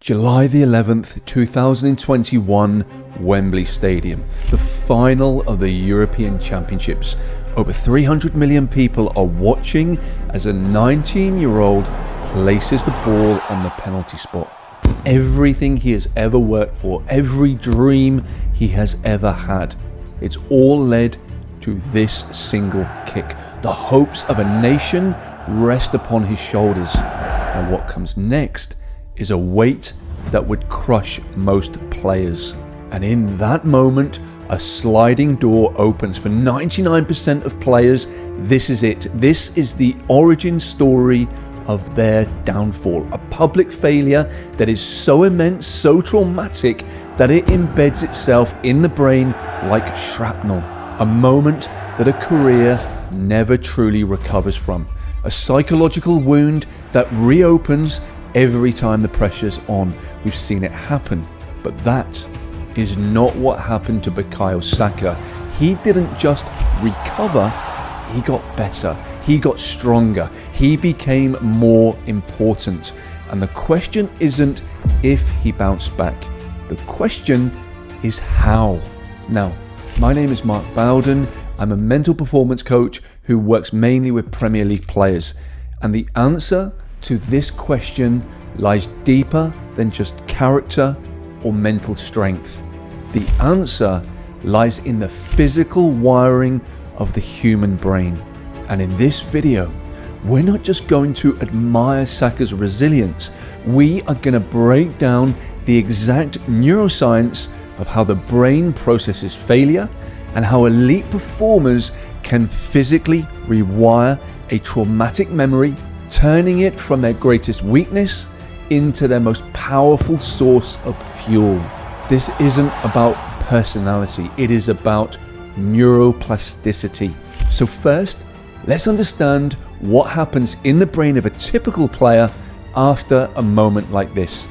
July the 11th, 2021, Wembley Stadium, the final of the European Championships. Over 300 million people are watching as a 19-year-old places the ball on the penalty spot. Everything he has ever worked for, every dream he has ever had, it's all led to this single kick. The hopes of a nation rest upon his shoulders. And what comes next is a weight that would crush most players. And in that moment, a sliding door opens for 99% of players. This is it. This is the origin story of their downfall. A public failure that is so immense, so traumatic, that it embeds itself in the brain like shrapnel. A moment that a career never truly recovers from. A psychological wound that reopens every time the pressure's on. We've seen it happen, but that is not what happened to Bukayo Saka. He didn't just recover, he got better, he got stronger, he became more important. And the question isn't if he bounced back, the question is how. Now, my name is Mark Bowden. I'm a mental performance coach who works mainly with Premier League players, and the answer to this question lies deeper than just character or mental strength. The answer lies in the physical wiring of the human brain. And in this video, we're not just going to admire Saka's resilience, we are going to break down the exact neuroscience of how the brain processes failure and how elite performers can physically rewire a traumatic memory, turning it from their greatest weakness into their most powerful source of fuel. This isn't about personality, it is about neuroplasticity. So first, let's understand what happens in the brain of a typical player after a moment like this.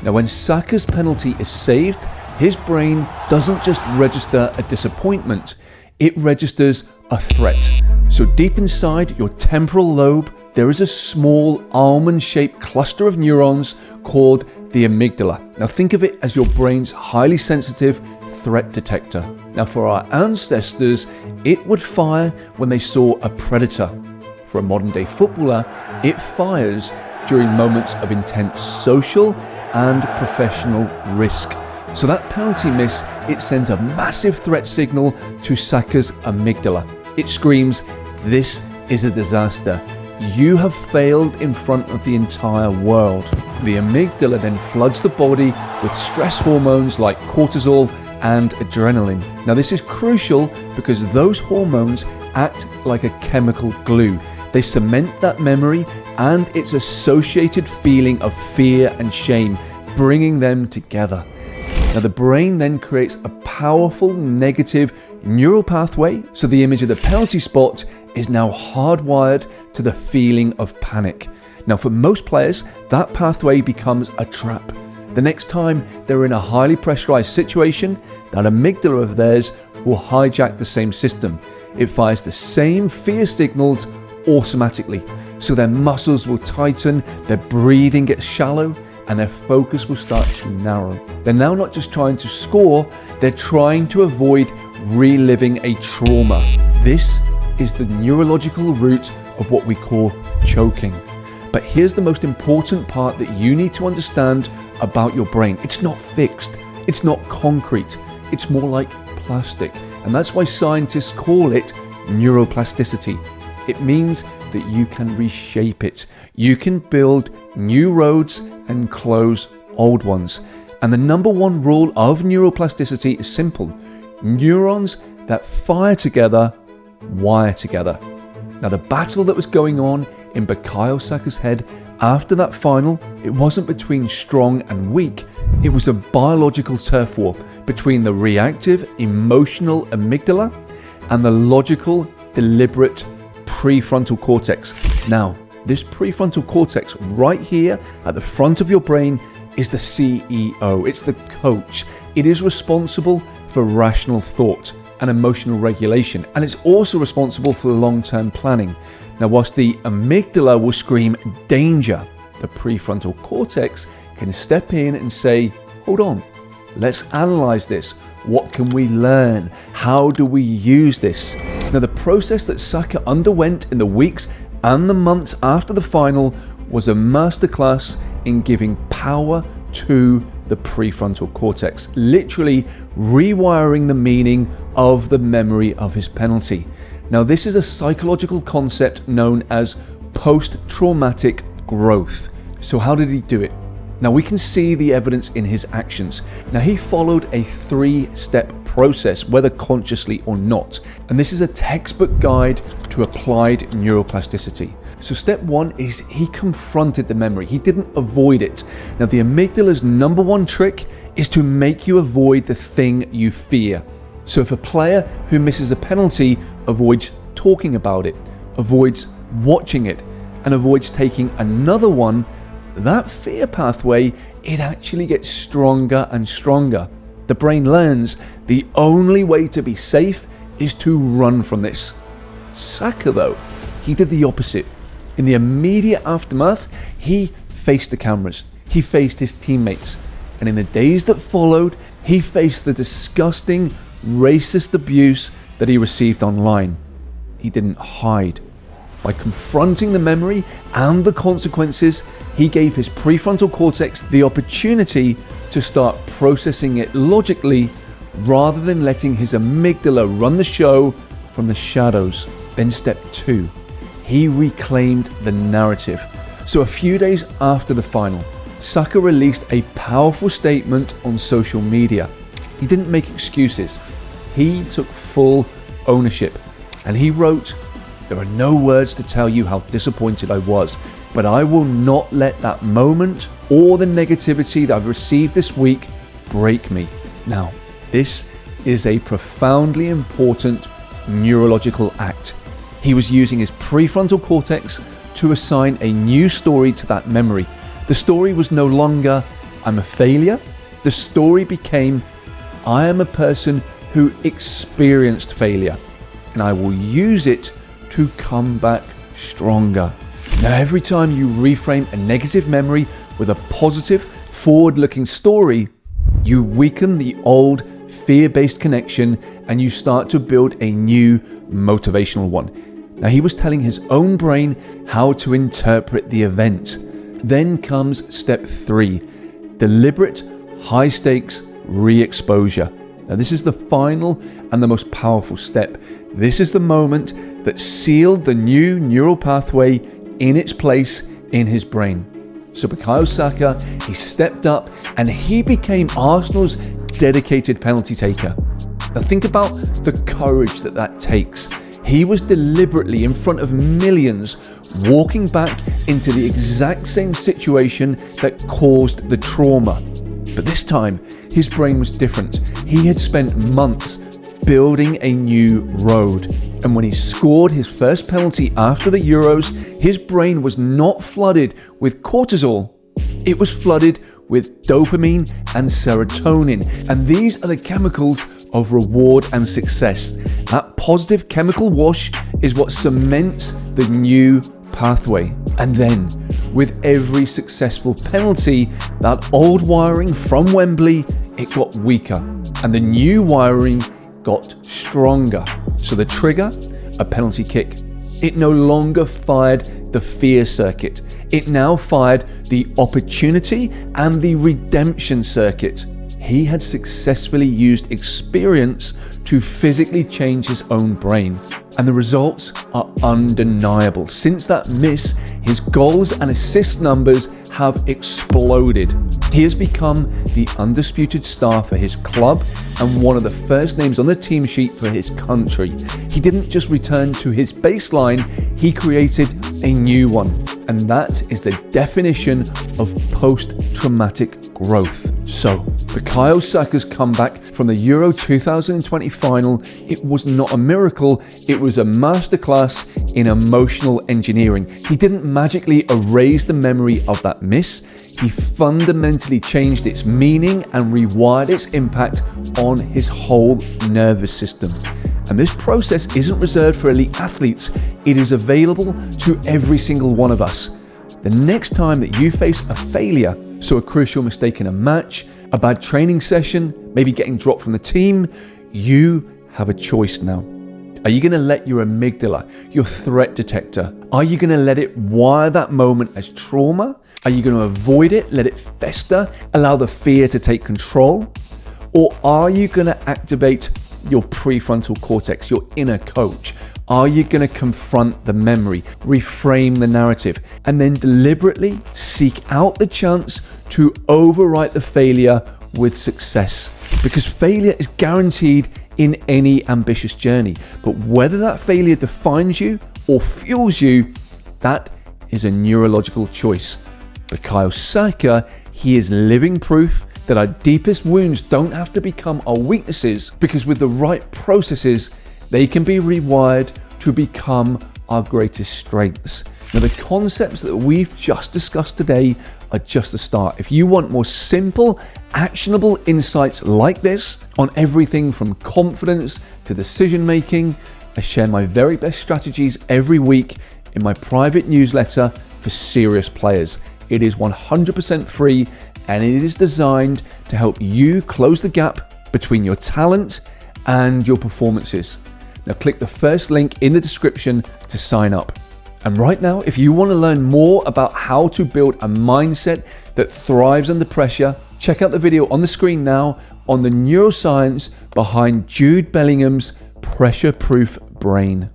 Now, when Saka's penalty is saved, his brain doesn't just register a disappointment, it registers a threat. So deep inside your temporal lobe, there is a small almond-shaped cluster of neurons called the amygdala. Now think of it as your brain's highly sensitive threat detector. Now for our ancestors, it would fire when they saw a predator. For a modern-day footballer, it fires during moments of intense social and professional risk. So that penalty miss, it sends a massive threat signal to Saka's amygdala. It screams, "This is a disaster. You have failed in front of the entire world." The amygdala then floods the body with stress hormones like cortisol and adrenaline. Now this is crucial because those hormones act like a chemical glue. They cement that memory and its associated feeling of fear and shame, bringing them together. Now the brain then creates a powerful negative neural pathway, so the image of the penalty spot is now hardwired to the feeling of panic. Now for most players, that pathway becomes a trap. The next time they're in a highly pressurized situation, that amygdala of theirs will hijack the same system. It fires the same fear signals automatically, so their muscles will tighten, their breathing gets shallow, and their focus will start to narrow. They're now not just trying to score, they're trying to avoid reliving a trauma. This is the neurological root of what we call choking. But here's the most important part that you need to understand about your brain. It's not fixed, it's not concrete, it's more like plastic. And that's why scientists call it neuroplasticity. It means that you can reshape it. You can build new roads and close old ones. And the number one rule of neuroplasticity is simple. Neurons that fire together wire together. Now the battle that was going on in Bukayo Saka's head after that final, it wasn't between strong and weak, it was a biological turf war between the reactive, emotional amygdala and the logical, deliberate prefrontal cortex. Now, this prefrontal cortex right here at the front of your brain is the CEO, it's the coach. It is responsible for rational thought and emotional regulation, and it's also responsible for long-term planning. Now, whilst the amygdala will scream danger, the prefrontal cortex can step in and say, hold on, let's analyze this. What can we learn? How do we use this? Now, the process that Saka underwent in the weeks and the months after the final was a masterclass in giving power to the prefrontal cortex, literally rewiring the meaning of the memory of his penalty. Now, this is a psychological concept known as post-traumatic growth. So how did he do it? Now, we can see the evidence in his actions. Now, he followed a 3-step process, whether consciously or not. And this is a textbook guide to applied neuroplasticity. So step 1 is he confronted the memory. He didn't avoid it. Now, the amygdala's number 1 trick is to make you avoid the thing you fear. So if a player who misses a penalty avoids talking about it, avoids watching it, and avoids taking another one, that fear pathway, it actually gets stronger and stronger. The brain learns the only way to be safe is to run from this. Saka, though, he did the opposite. In the immediate aftermath, he faced the cameras, he faced his teammates, and in the days that followed, he faced the disgusting racist abuse that he received online. He didn't hide. By confronting the memory and the consequences, he gave his prefrontal cortex the opportunity to start processing it logically rather than letting his amygdala run the show from the shadows. Then step 2, he reclaimed the narrative. So a few days after the final, Saka released a powerful statement on social media. He didn't make excuses. He took full ownership, and he wrote, "There are no words to tell you how disappointed I was, but I will not let that moment or the negativity that I've received this week break me." Now, this is a profoundly important neurological act. He was using his prefrontal cortex to assign a new story to that memory. The story was no longer, "I'm a failure." The story became, "I am a person who experienced failure, and I will use it to come back stronger." Now, every time you reframe a negative memory with a positive, forward-looking story, you weaken the old fear-based connection and you start to build a new motivational one. Now, he was telling his own brain how to interpret the event. Then comes step 3, deliberate, high-stakes re-exposure. Now, this is the final and the most powerful step. This is the moment that sealed the new neural pathway in its place in his brain. So Bukayo Saka, he stepped up and he became Arsenal's dedicated penalty taker. Now think about the courage that takes. He was deliberately in front of millions, walking back into the exact same situation that caused the trauma. But this time, his brain was different. He had spent months building a new road. And when he scored his first penalty after the Euros, his brain was not flooded with cortisol. It was flooded with dopamine and serotonin. And these are the chemicals of reward and success. That positive chemical wash is what cements the new pathway. And then, with every successful penalty, that old wiring from Wembley, it got weaker. And the new wiring got stronger. So the trigger, a penalty kick. It no longer fired the fear circuit. It now fired the opportunity and the redemption circuit. He had successfully used experience to physically change his own brain. And the results are undeniable. Since that miss, his goals and assist numbers have exploded. He has become the undisputed star for his club and one of the first names on the team sheet for his country. He didn't just return to his baseline, he created a new one. And that is the definition of post-traumatic growth. So, Bukayo Saka's comeback from the Euro 2020 final, it was not a miracle, it was a masterclass in emotional engineering. He didn't magically erase the memory of that miss, he fundamentally changed its meaning and rewired its impact on his whole nervous system. And this process isn't reserved for elite athletes, it is available to every single one of us. The next time that you face a failure, So a crucial mistake in a match, a bad training session, maybe getting dropped from the team, you have a choice now. Are you going to let your amygdala, your threat detector, are you going to let it wire that moment as trauma? Are you going to avoid it, let it fester, allow the fear to take control? Or are you going to activate your prefrontal cortex, your inner coach? Are you going to confront the memory, reframe the narrative, and then deliberately seek out the chance to overwrite the failure with success? Because failure is guaranteed in any ambitious journey. But whether that failure defines you or fuels you, that is a neurological choice. But Kyle Saka, he is living proof that our deepest wounds don't have to become our weaknesses, because with the right processes, they can be rewired to become our greatest strengths. Now, the concepts that we've just discussed today are just the start. If you want more simple, actionable insights like this on everything from confidence to decision making, I share my very best strategies every week in my private newsletter for serious players. It is 100% free, and it is designed to help you close the gap between your talent and your performances. Now click the first link in the description to sign up. And right now, if you want to learn more about how to build a mindset that thrives under pressure, check out the video on the screen now on the neuroscience behind Jude Bellingham's pressure-proof brain.